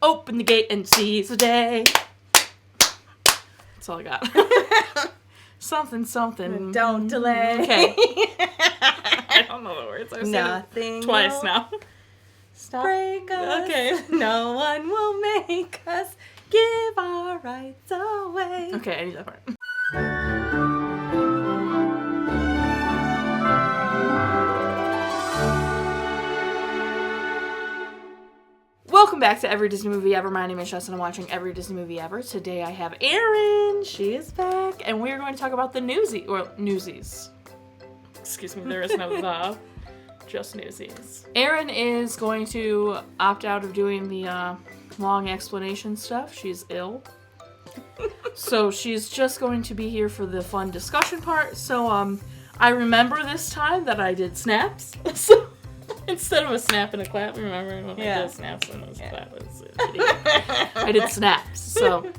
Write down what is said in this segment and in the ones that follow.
Open the gate and seize the day. That's all I got. something. Don't delay. Okay. I don't know the words. I've Nothing seen it twice now. Stop. Break us. Okay. No one will make us give our rights away. Okay, I need that part. Welcome back to Every Disney Movie Ever. My name is Jess and I'm watching Every Disney Movie Ever. Today I have Erin. She is back. And we are going to talk about the Newsies. Excuse me, there is no the. Just Newsies. Erin is going to opt out of doing the long explanation stuff. She's ill. So she's just going to be here for the fun discussion part. So I remember this time that I did snaps. So instead of a snap and a clap, remember when I did snaps and those claps? I did snaps. So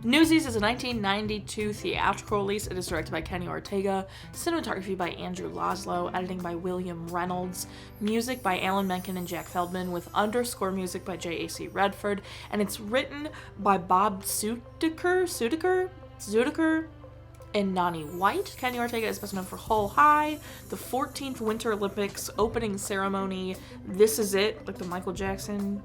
Newsies is a 1992 theatrical release. It is directed by Kenny Ortega, cinematography by Andrew Laszlo, editing by William Reynolds, music by Alan Menken and Jack Feldman, with underscore music by J.A.C. Redford, and it's written by Bob Tzudiker, and Noni White. Kenny Ortega is best known for Hull High, the 14th Winter Olympics opening ceremony, This Is It, like the Michael Jackson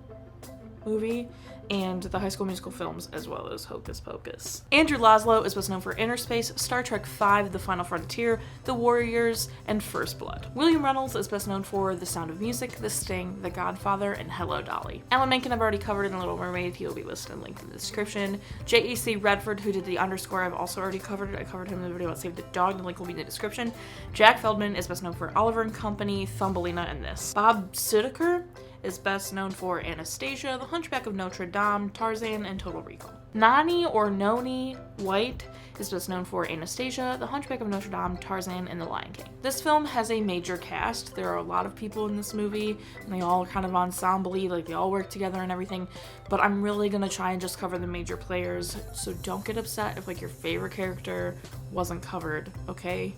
movie, and the High School Musical films, as well as Hocus Pocus. Andrew Laszlo is best known for Inner Space, Star Trek V, The Final Frontier, The Warriors, and First Blood. William Reynolds is best known for The Sound of Music, The Sting, The Godfather, and Hello, Dolly. Alan Menken I've already covered in Little Mermaid. He will be listed and linked in the description. J.A.C. Redford, who did the underscore, I've also already covered it. I covered him in the video about Save the Dog. The link will be in the description. Jack Feldman is best known for Oliver and Company, Thumbelina, and this. Bob Tzudiker is best known for Anastasia, The Hunchback of Notre Dame, Tarzan, and Total Recall. Noni or Noni White is best known for Anastasia, The Hunchback of Notre Dame, Tarzan, and The Lion King. This film has a major cast. There are a lot of people in this movie, and they all kind of ensemble-y, like they all work together and everything, but I'm really gonna try and just cover the major players, so don't get upset if like your favorite character wasn't covered, okay?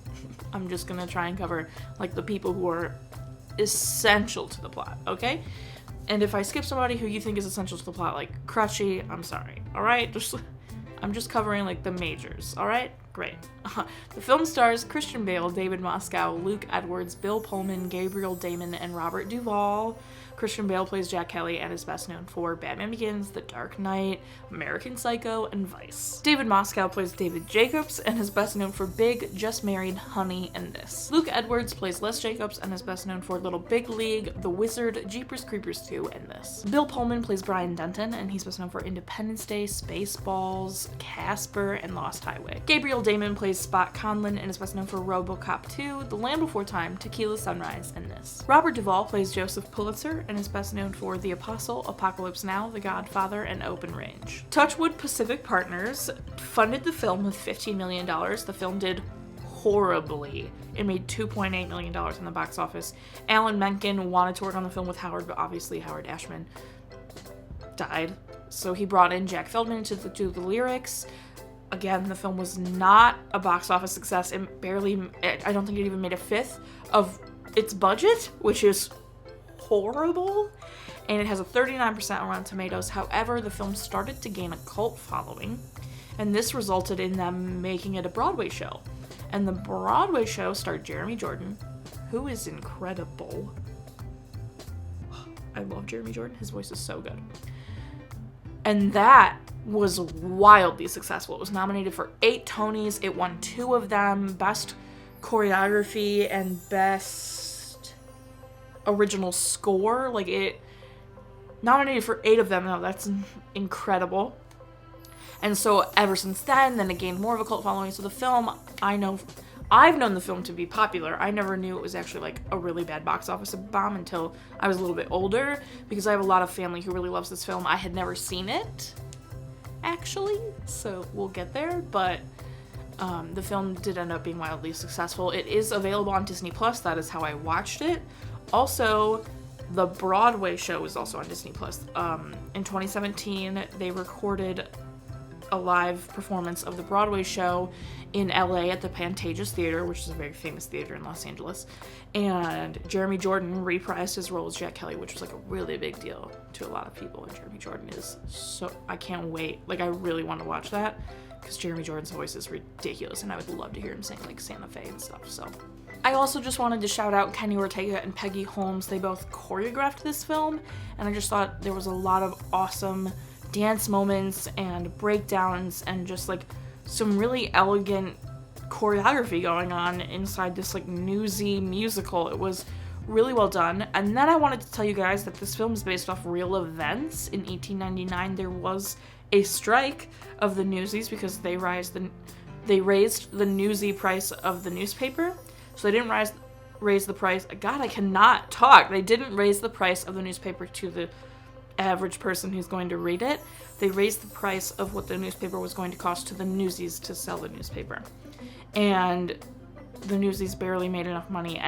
I'm just gonna try and cover like the people who are essential to the plot, okay? And if I skip somebody who you think is essential to the plot, like Crutchy, I'm sorry, alright? I'm just covering like the majors, alright? Great. The film stars Christian Bale, David Moscow, Luke Edwards, Bill Pullman, Gabriel, Damon, and Robert Duvall. Christian Bale plays Jack Kelly and is best known for Batman Begins, The Dark Knight, American Psycho, and Vice. David Moscow plays David Jacobs and is best known for Big, Just Married, Honey, and This. Luke Edwards plays Les Jacobs and is best known for Little Big League, The Wizard, Jeepers Creepers 2, and This. Bill Pullman plays Brian Denton and he's best known for Independence Day, Spaceballs, Casper, and Lost Highway. Gabriel Damon plays Spot Conlon and is best known for RoboCop 2, The Land Before Time, Tequila Sunrise, and This. Robert Duvall plays Joseph Pulitzer and is best known for The Apostle, Apocalypse Now, The Godfather, and Open Range. Touchwood Pacific Partners funded the film with $15 million. The film did horribly. It made $2.8 million in the box office. Alan Menken wanted to work on the film with Howard, but obviously Howard Ashman died. So he brought in Jack Feldman to do the lyrics. Again, the film was not a box office success. I don't think it even made a fifth of its budget, which is horrible, and it has a 39% on Rotten Tomatoes. However, the film started to gain a cult following, and this resulted in them making it a Broadway show. And the Broadway show starred Jeremy Jordan, who is incredible. I love Jeremy Jordan. His voice is so good. And that was wildly successful. It was nominated for 8 Tonys. It won 2 of them, Best Choreography and Best Original Score. Like, it nominated for 8 of them. Now that's incredible. And so ever since then it gained more of a cult following. So the film, I've known the film to be popular. I never knew it was actually like a really bad box office bomb until I was a little bit older, because I have a lot of family who really loves this film. I had never seen it, actually, so we'll get there, but the film did end up being wildly successful. It is available on Disney+. That is how I watched it. Also, the Broadway show is also on Disney+. In 2017, they recorded a live performance of the Broadway show in LA at the Pantages Theater, which is a very famous theater in Los Angeles. And Jeremy Jordan reprised his role as Jack Kelly, which was like a really big deal to a lot of people. And Jeremy Jordan is so, I can't wait. Like, I really want to watch that because Jeremy Jordan's voice is ridiculous, and I would love to hear him sing like Santa Fe and stuff. So I also just wanted to shout out Kenny Ortega and Peggy Holmes. They both choreographed this film, and I just thought there was a lot of awesome dance moments and breakdowns and just like some really elegant choreography going on inside this like newsy musical. It was really well done. And then I wanted to tell you guys that this film is based off real events. In 1899 there was a strike of the Newsies because they raised the newsy price of the newspaper. So they didn't raise the price. God, I cannot talk. They didn't raise the price of the newspaper to the average person who's going to read it. They raised the price of what the newspaper was going to cost to the Newsies to sell the newspaper. And the Newsies barely made enough money.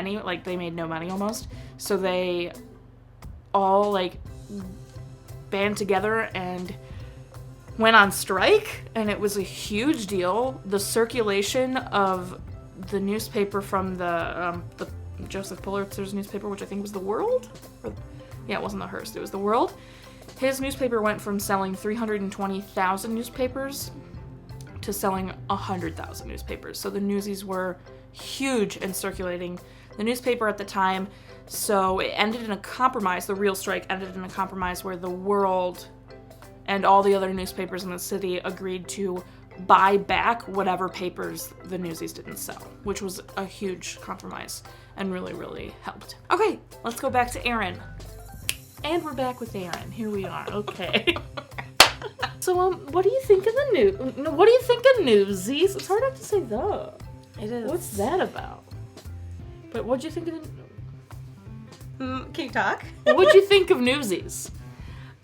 They made no money almost. So they all, like, band together and went on strike, and it was a huge deal. The circulation of the newspaper from the Joseph Pulitzer's newspaper, which I think was The World? Yeah, it wasn't the Hearst, it was The World. His newspaper went from selling 320,000 newspapers to selling 100,000 newspapers. So the Newsies were huge in circulating the newspaper at the time. So it ended in a compromise. The real strike ended in a compromise where The World and all the other newspapers in the city agreed to buy back whatever papers the Newsies didn't sell, which was a huge compromise and really, really helped. Okay, let's go back to Aaron. And we're back with Aaron. Here we are. Okay. So, what do you think of what do you think of Newsies? It's hard not to say the. It is. What's that about? But what'd you think of Can you talk? What'd you think of Newsies?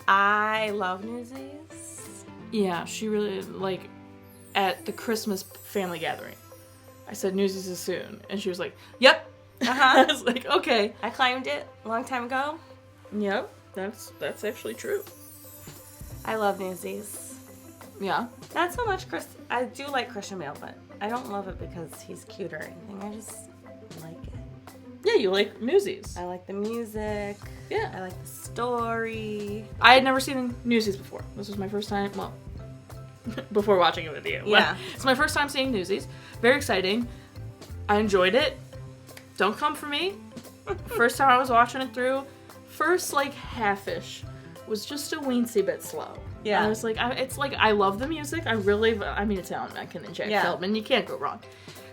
I love Newsies. Yeah, she really, like, at the Christmas family gathering, I said Newsies is soon, and she was like, yep. I was like, okay. I climbed it a long time ago. Yep, that's actually true. I love Newsies. Yeah. Not so much I do like Christian Bale, but I don't love it because he's cute or anything. I just like it. Yeah, you like Newsies. I like the music. Yeah. I like the story. I had never seen Newsies before. This was my first time, well, before watching it with you. Yeah. It's my first time seeing Newsies. Very exciting. I enjoyed it. Don't come for me. First time I was watching it through, first, like, half-ish was just a weensy bit slow. Yeah. I was like, I love the music. It's Alan Menken and Jack Feldman. You can't go wrong.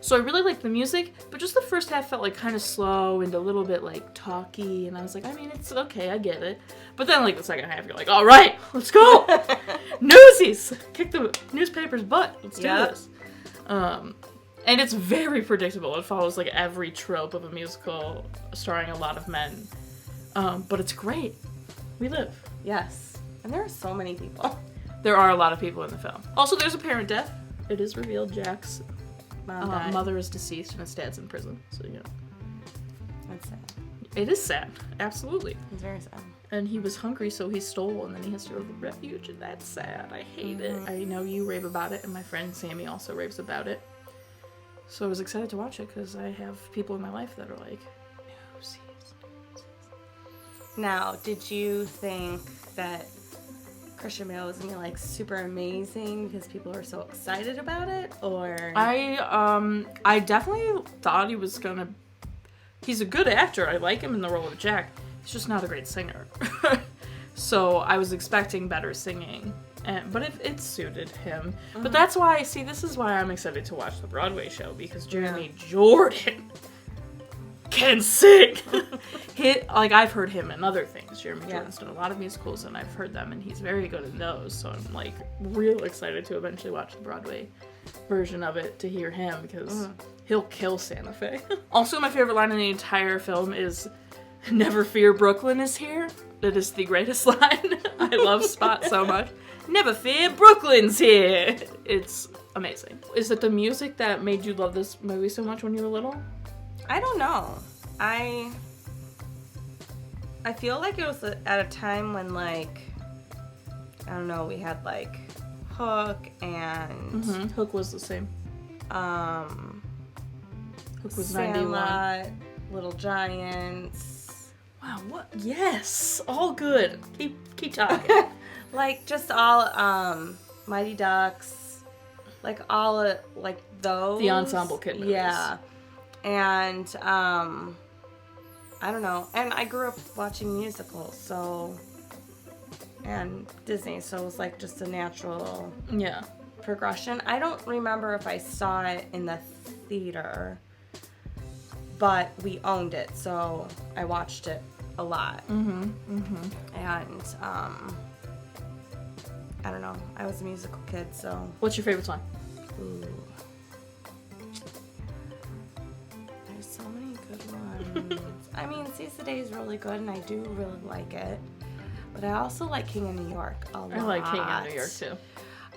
So I really liked the music, but just the first half felt, like, kind of slow and a little bit, like, talky. And I was like, it's okay, I get it. But then, like, the second half, you're like, all right, let's go. Newsies! Kick the newspaper's butt. Let's do this. And it's very predictable. It follows, like, every trope of a musical starring a lot of men. But it's great. We live. Yes. And there are so many people. There are a lot of people in the film. Also, there's a parent death. It is revealed Jack's mother is deceased and his dad's in prison. So, you know. That's sad. It is sad. Absolutely. It's very sad. And he was hungry, so he stole, and then he has to go to the refuge, and that's sad. I hate it. I know you rave about it, and my friend Sammy also raves about it. So I was excited to watch it, because I have people in my life that are like, Newsies. Now, did you think that Christian Bale was gonna be like super amazing because people were so excited about it, or? I definitely thought he was gonna. He's a good actor. I like him in the role of Jack. He's just not a great singer. So I was expecting better singing, but it suited him. Mm-hmm. But that's why. See, this is why I'm excited to watch the Broadway show, because Jeremy Jordan can sing. I've heard him in other things. Jeremy Jordan's done a lot of musicals, and I've heard them, and he's very good in those. So I'm like real excited to eventually watch the Broadway version of it to hear him, because he'll kill Santa Fe. Also, my favorite line in the entire film is, "Never fear, Brooklyn is here." It is the greatest line. I love Spot so much. Never fear, Brooklyn's here. It's amazing. Is it the music that made you love this movie so much when you were little? I don't know. I feel like it was at a time when, like, I don't know, we had, like, Hook and Hook was the same. Hook was Sandlot, 91. Little Giants. Wow, what? Yes, all good. Keep talking. Like just all Mighty Ducks, like all like those. The ensemble kid movies. Yeah, and I don't know. And I grew up watching musicals, so and Disney, so it was like just a natural progression. I don't remember if I saw it in the theater, but we owned it, so I watched it a lot. And I don't know. I was a musical kid, so. What's your favorite song? Ooh. There's so many good ones. I mean, Seize the Day is really good, and I do really like it. But I also like King of New York a lot. I like King of New York, too.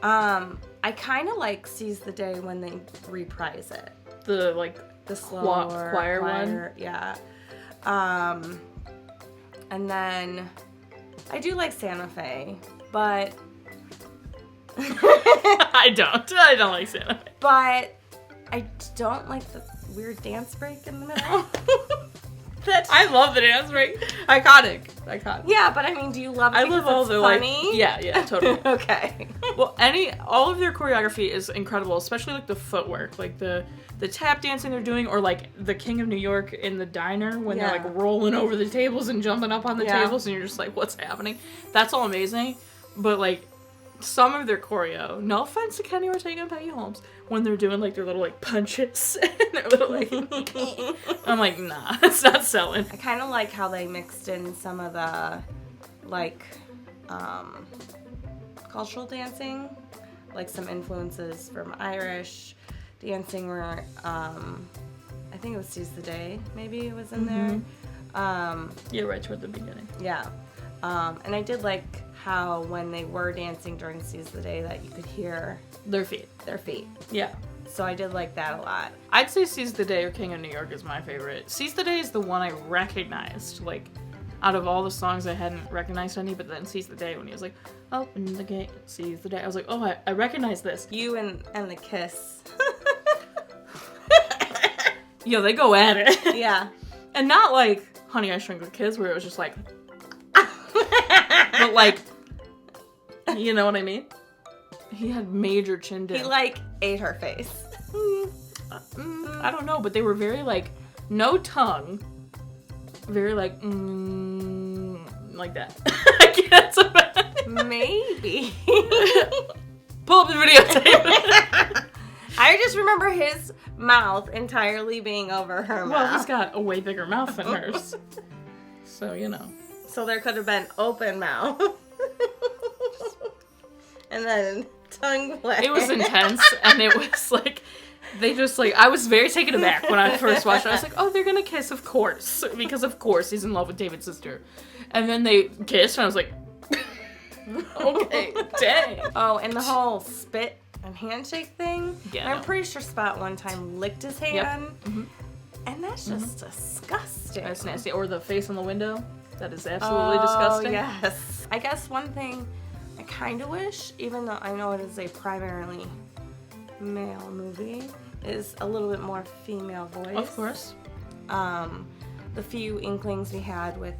I kind of like Seize the Day when they reprise it. The slower choir one? Yeah. And then I do like Santa Fe, but... I don't like Santa Fe. But I don't like the weird dance break in the middle. I love the dance break. Iconic. Yeah, but I mean, do you love it? I love all the funny? Yeah, totally. Okay. Well, all of their choreography is incredible, especially like the footwork, like the tap dancing they're doing, or like the King of New York in the diner when they're like rolling over the tables and jumping up on the tables, and you're just like, what's happening? That's all amazing. But like some of their choreo, no offense to Kenny Ortega and Peggy Holmes, when they're doing like their little like punches and their little like I'm like, nah, it's not selling. I kind of like how they mixed in some of the like cultural dancing, like some influences from Irish dancing where I think it was Seize the Day, maybe it was in there. Yeah, right toward the beginning. Yeah. And I did like how when they were dancing during Seize the Day that you could hear their feet. Yeah. So I did like that a lot. I'd say Seize the Day or King of New York is my favorite. Seize the Day is the one I recognized. Like, out of all the songs, I hadn't recognized any, but then Seize the Day, when he was like, open the gate, seize the day, I was like, oh, I recognize this. You and the kiss. Yo, they go at it. Yeah. And not like Honey, I Shrunk the Kids, where it was just like, but like, you know what I mean? He had major chin dip. He like ate her face. I don't know, but they were very like, no tongue. Very like, like that. I can't. Maybe. Pull up the videotape. I just remember his mouth entirely being over her mouth. Well, he's got a way bigger mouth than hers. So, you know. So there could have been open mouth. And then tongue play. It was intense, and it was like, they just like, I was very taken aback when I first watched it. I was like, oh, they're gonna kiss, of course. Because of course he's in love with David's sister. And then they kissed, and I was like, okay, dang. Oh, and the whole spit and handshake thing. Yeah. I'm pretty sure Spot one time licked his hand. Yep. Mm-hmm. And that's just disgusting. That's nasty. Or the face on the window. That is absolutely disgusting. Yes. I guess one thing I kind of wish, even though I know it is a primarily male movie, is a little bit more female voice. Of course. The few inklings we had with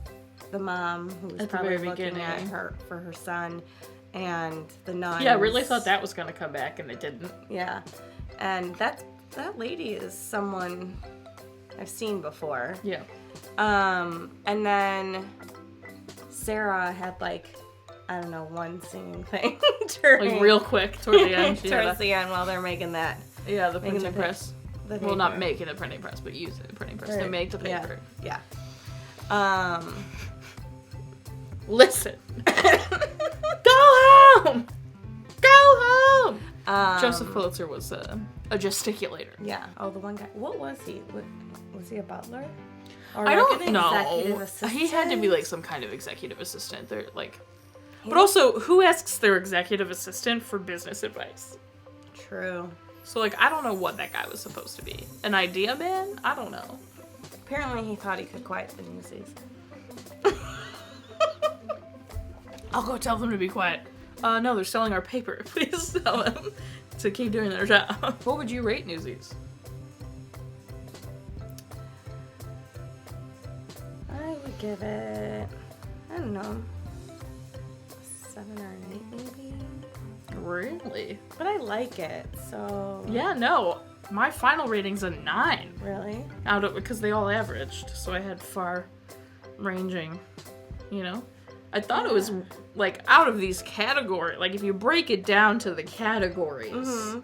the mom who was probably looking at her for her son, and the nuns. Yeah, I really thought that was going to come back, and it didn't. Yeah. And that lady is someone I've seen before. Yeah. And then Sarah had like, I don't know, one singing thing during, like real quick toward the end. Towards the end while they're making that. Yeah, the printing press. Well, not making the printing press, but using the printing press to make the paper. Yeah. Listen. Go home! Go home! Joseph Pulitzer was a gesticulator. Yeah. Oh, the one guy. What was he? Was he a butler? Or I like don't know. He had to be like some kind of executive assistant. They're like, but also, who asks their executive assistant for business advice? True. So like, I don't know what that guy was supposed to be. An idea man? I don't know. Apparently, he thought he could quiet the Newsies. I'll go tell them to be quiet. No, they're selling our paper. Please tell them to keep doing their job. What would you rate Newsies? I would give it, I don't know, 7 or an 8 maybe. Really? But I like it, so... Yeah, no. My final rating's a 9. Really? Because they all averaged, so I had far ranging, you know? I thought it was, like, out of these categories, like, if you break it down to the categories,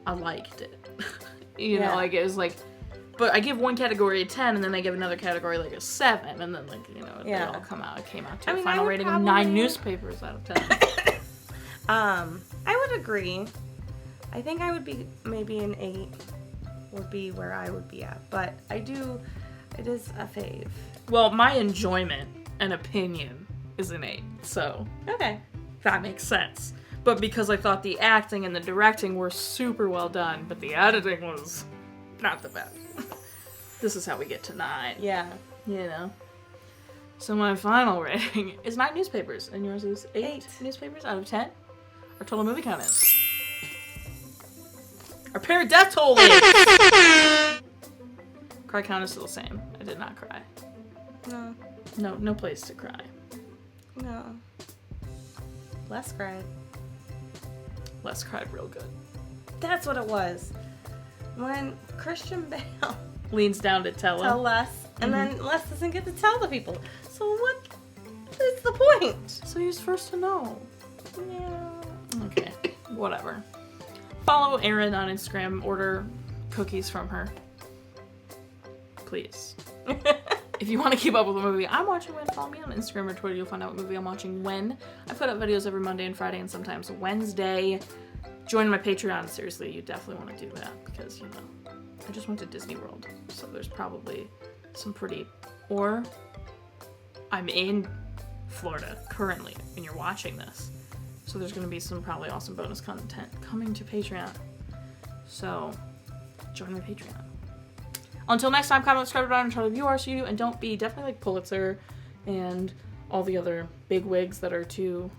I liked it. you know, like, it was like, but I give one category a 10, and then I give another category, like, a 7, and then, like, you know, they all came out to a final rating of 9 newspapers out of 10. I would agree. I think I would be, maybe an 8 would be where I would be at, but it is a fave. Well, my enjoyment and opinion is an 8, so. Okay. That makes sense. But because I thought the acting and the directing were super well done, but the editing was not the best. This is how we get to 9. Yeah. You know? So my final rating is 9 newspapers, and yours is 8 newspapers out of 10? Our total movie count is. Our parent death toll is. Cry count is still the same. I did not cry. No. No place to cry. No. Les cried. Les cried real good. That's what it was. When Christian Bale leans down to tell Les, and then Les doesn't get to tell the people. So what is the point? So he's first to know. Yeah. Okay, whatever. Follow Erin on Instagram. Order cookies from her. Please. If you want to keep up with the movie I'm watching when, follow me on Instagram or Twitter. You'll find out what movie I'm watching when. I put up videos every Monday and Friday and sometimes Wednesday. Join my Patreon. Seriously, you definitely want to do that because, you know, I just went to Disney World. So there's probably some pretty... Or I'm in Florida currently when you're watching this. So there's going to be some probably awesome bonus content coming to Patreon. So join my Patreon. Until next time, comment, subscribe, and try to view our studio, and don't be definitely like Pulitzer and all the other big wigs that are too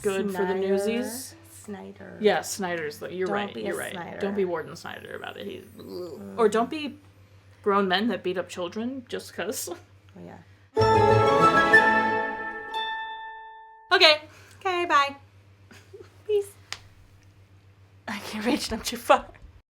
good for the Newsies. Snyder. Yeah, Snyder's. You're right. Don't be Warden Snyder about it. Or don't be grown men that beat up children just because. Oh, yeah. Okay. Okay, bye. Peace. I can't reach them too far.